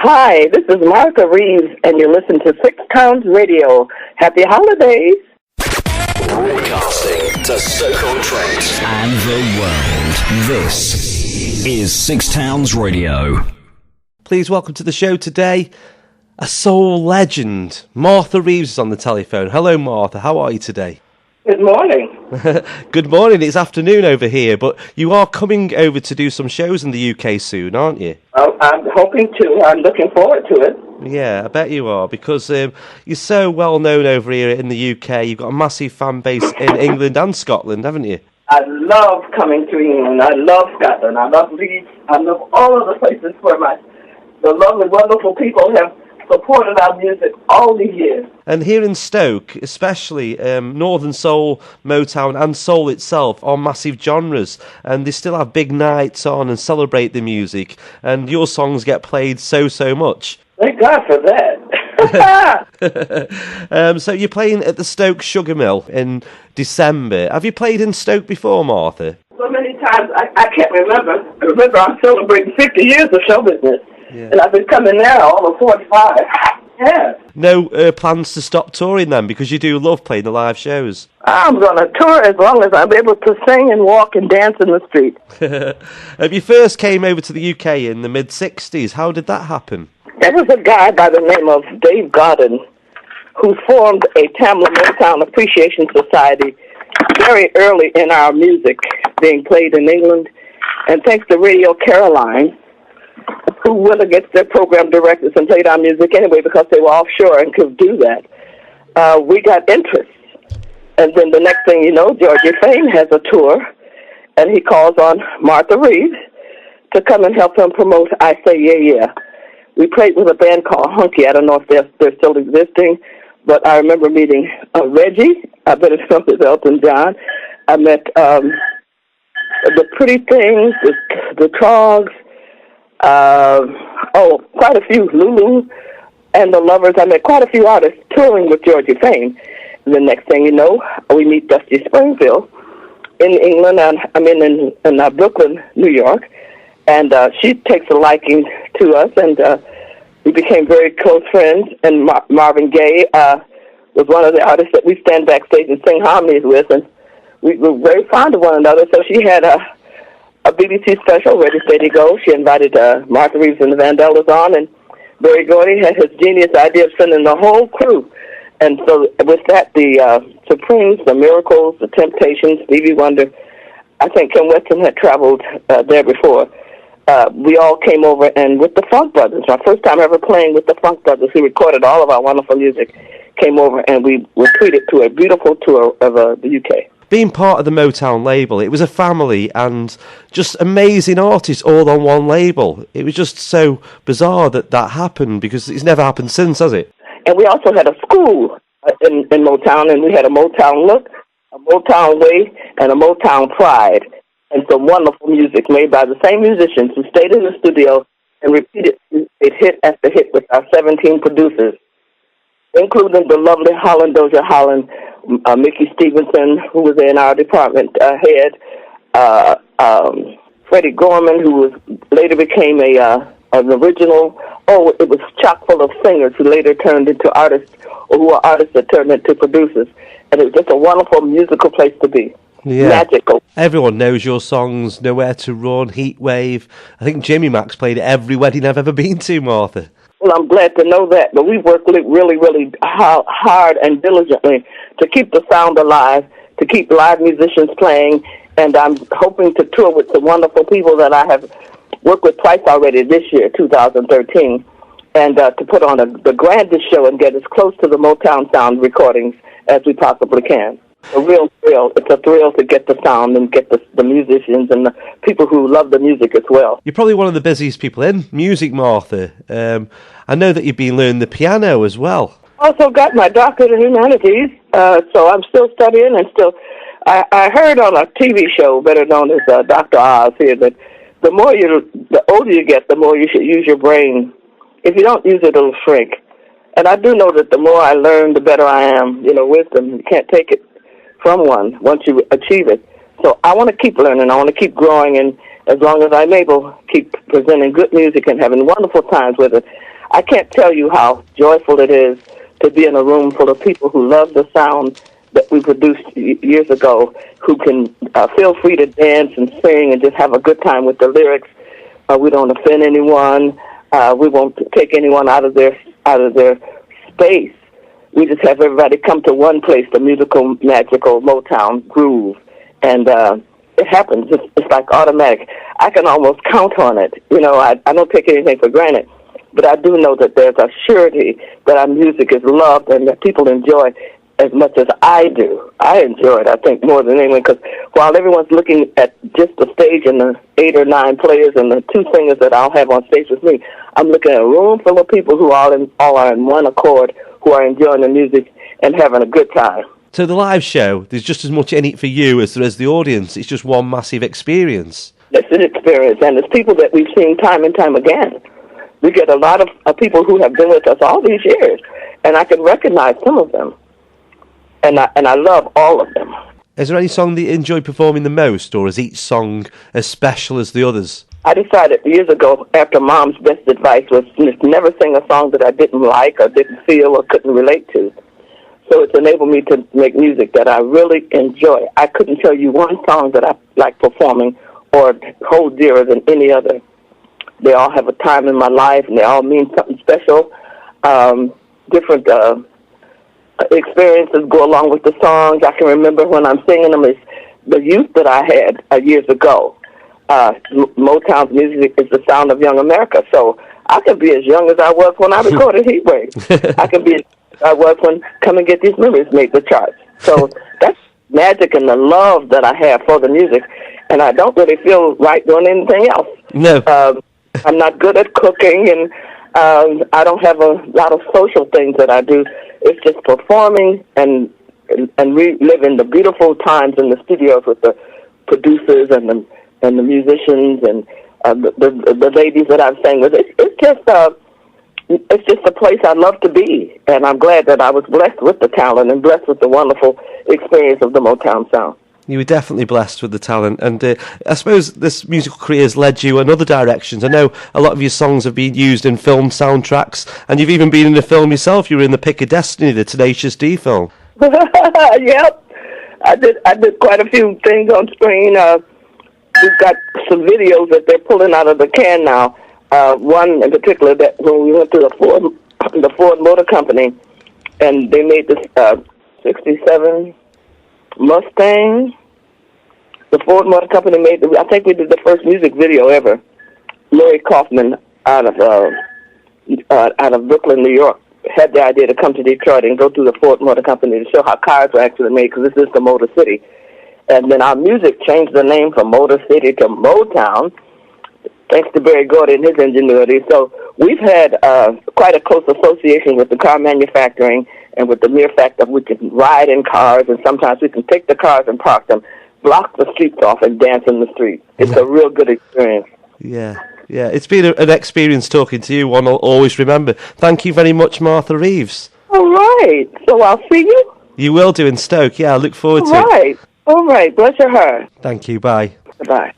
Hi, this is Martha Reeves, and you're listening to Six Towns Radio. Happy holidays. Broadcasting to Stoke-on-Trent and the world. This is Six Towns Radio. Please welcome to the show today a soul legend. Martha Reeves is on the telephone. Hello, Martha. How are you today? Good morning. Good morning. It's afternoon over here, but you are coming over to do some shows in the UK soon, aren't you? Oh, I'm hoping to. I'm looking forward to it. Yeah, I bet you are, because you're so well known over here in the UK. You've got a massive fan base in England and Scotland, haven't you? I love coming to England. I love Scotland. I love Leeds. I love all of the places where the lovely, wonderful people have supported our music all these years. And here in Stoke, especially, Northern Soul, Motown and Soul itself are massive genres, and they still have big nights on and celebrate the music, and your songs get played so much. Thank God for that. So you're playing at the Stoke Sugarmill in December. Have you played in Stoke before, Martha? So many times, I can't remember. I remember I'm celebrating 50 years of show business. Yeah. And I've been coming there all of 45. Yeah. No plans to stop touring then, because you do love playing the live shows? I'm going to tour as long as I'm able to sing and walk and dance in the street. You first came over to the UK in the mid-'60s. How did that happen? There was a guy by the name of Dave Godin who formed a Tamla Motown Appreciation Society very early in our music being played in England. And thanks to Radio Caroline, who went against their program directors and played our music anyway because they were offshore and could do that, we got interest. And then the next thing you know, Georgie Fame has a tour, and he calls on Martha Reeves to come and help him promote I Say Yeah Yeah. We played with a band called Hunky. I don't know if they're still existing, but I remember meeting Reggie. I bet it's something Elton John. I met the Pretty Things, the Trogs, quite a few, Lulu, and the Lovers. I met quite a few artists touring with Georgie Fame. And the next thing you know, we meet Dusty Springfield in England, and I'm in Brooklyn, New York, and she takes a liking to us, and we became very close friends. And Marvin Gaye was one of the artists that we stand backstage and sing harmonies with, and we were very fond of one another. So she had a BBC special, Ready, Steady, Go. She invited Martha Reeves and the Vandellas on, and Barry Gordy had his genius idea of sending the whole crew. And so with that, the Supremes, the Miracles, the Temptations, Stevie Wonder, I think Kim Weston had traveled there before. We all came over, and with the Funk Brothers, my first time ever playing with the Funk Brothers, who recorded all of our wonderful music, came over, and we were treated to a beautiful tour of the UK. Being part of the Motown label, it was a family and just amazing artists all on one label. It was just so bizarre that happened, because it's never happened since, has it? And we also had a school in Motown, and we had a Motown look, a Motown way, and a Motown pride, and some wonderful music made by the same musicians who stayed in the studio and repeated it hit after hit with our 17 producers, including the lovely Doja Holland, Mickey Stevenson, who was in our department head, Freddie Gorman, who later became an original. It was chock full of singers who later turned into artists, or who were artists that turned into producers. And it was just a wonderful musical place to be. Yeah. Magical. Everyone knows your songs, Nowhere to Run, Heat Wave. I think Jimmy Max played at every wedding I've ever been to, Martha. Well, I'm glad to know that, but we've worked really, really hard and diligently to keep the sound alive, to keep live musicians playing, and I'm hoping to tour with the wonderful people that I have worked with twice already this year, 2013, and to put on the grandest show and get as close to the Motown sound recordings as we possibly can. A real thrill. It's a thrill to get the sound and get the musicians and the people who love the music as well. You're probably one of the busiest people in music, Martha. I know that you've been learning the piano as well. Also got my doctorate in humanities, so I'm still studying and still. I heard on a TV show, better known as Dr. Oz here, that the older you get, the more you should use your brain. If you don't use it, it'll shrink. And I do know that the more I learn, the better I am. Wisdom, you can't take it from one once you achieve it. So I want to keep learning. I want to keep growing, and as long as I'm able, keep presenting good music and having wonderful times with it. I can't tell you how joyful it is to be in a room full of people who love the sound that we produced years ago, who can feel free to dance and sing and just have a good time with the lyrics. We don't offend anyone. We won't take anyone out of their space. We just have everybody come to one place, the musical, magical Motown groove, and it happens. It's like automatic. I can almost count on it. You know, I don't take anything for granted, but I do know that there's a surety that our music is loved and that people enjoy as much as I do. I enjoy it, I think, more than anyone, because while everyone's looking at just the stage and the 8 or 9 players and the 2 singers that I'll have on stage with me, I'm looking at a room full of people who all are in one accord, who are enjoying the music and having a good time. So the live show, there's just as much in it for you as there is the audience. It's just one massive experience. It's an experience, and it's people that we've seen time and time again. We get a lot of people who have been with us all these years, and I can recognize some of them, and I love all of them. Is there any song that you enjoy performing the most, or is each song as special as the others? I decided years ago, after Mom's best advice was to never sing a song that I didn't like or didn't feel or couldn't relate to. So it's enabled me to make music that I really enjoy. I couldn't tell you one song that I like performing or hold dearer than any other. They all have a time in my life, and they all mean something special. Different experiences go along with the songs. I can remember when I'm singing them, it's the youth that I had years ago. Motown's music is the sound of young America, so I could be as young as I was when I recorded Heatwave. I could be as I was when Come and Get These Memories made the charts. So that's magic and the love that I have for the music, and I don't really feel right doing anything else. No. I'm not good at cooking, and I don't have a lot of social things that I do. It's just performing and reliving the beautiful times in the studios with the producers and the musicians and the ladies that I've sang with. It's just a place I love to be, and I'm glad that I was blessed with the talent and blessed with the wonderful experience of the Motown sound. You were definitely blessed with the talent, and I suppose this musical career has led you in other directions. I know a lot of your songs have been used in film soundtracks, and you've even been in a film yourself. You were in The Pick of Destiny, the Tenacious D film. Yep, I did quite a few things on screen. We've got some videos that they're pulling out of the can now. One in particular, that when we went to the Ford Motor Company, and they made this 67 Mustang. The Ford Motor Company made I think we did the first music video ever. Larry Kaufman out of Brooklyn, New York, had the idea to come to Detroit and go through the Ford Motor Company to show how cars were actually made, because this is the Motor City. And then our music changed the name from Motor City to Motown, thanks to Barry Gordy and his ingenuity. So we've had quite a close association with the car manufacturing and with the mere fact that we can ride in cars, and sometimes we can take the cars and park them, block the streets off, and dance in the street. It's a real good experience. Yeah. It's been an experience talking to you, one I'll always remember. Thank you very much, Martha Reeves. All right. So I'll see you? You will do in Stoke, yeah. I look forward to it. All right. Bless your heart. Thank you. Bye. Bye.